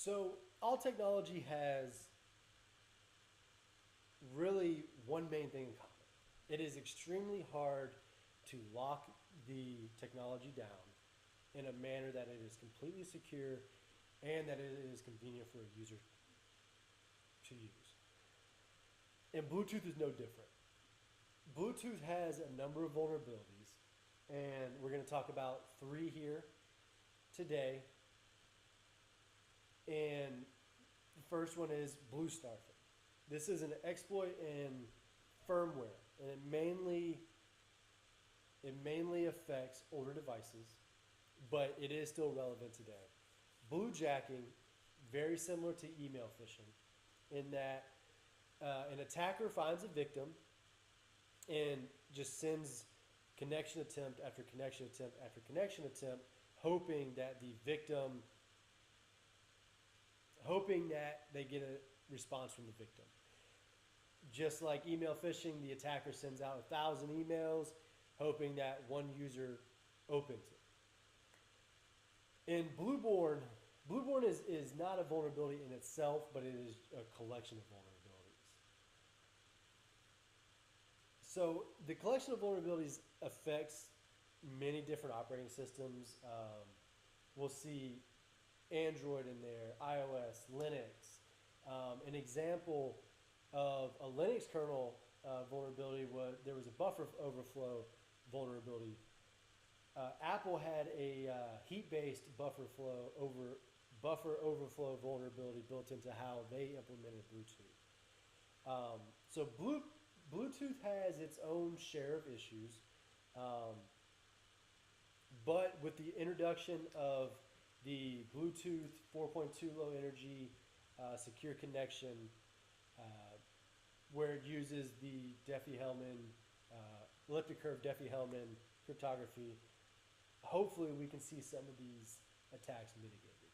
So all technology has really one main thing in common. It is extremely hard to lock the technology down in a manner that it is completely secure and that it is convenient for a user to use. And Bluetooth is no different. Bluetooth has a number of vulnerabilities, and we're going to talk about three here today. And the first one is blue starfing. This is an exploit in firmware, and it mainly affects older devices, but it is still relevant today. Bluejacking, very similar to email phishing, in that an attacker finds a victim and just sends connection attempt after connection attempt after connection attempt, hoping that the victim, hoping that they get a response from the victim. Just like email phishing, the attacker sends out 1,000 emails, hoping that one user opens it. And Blueborn is not a vulnerability in itself, but it is a collection of vulnerabilities. So the collection of vulnerabilities affects many different operating systems. We'll see Android in there, iOS, Linux. An example of a Linux kernel vulnerability was there was a buffer overflow vulnerability. Apple had a heat-based buffer overflow vulnerability built into how they implemented Bluetooth. Bluetooth has its own share of issues, but with the introduction of the Bluetooth 4.2 low energy secure connection, where it uses the Diffie-Hellman elliptic curve Diffie-Hellman cryptography, hopefully we can see some of these attacks mitigated.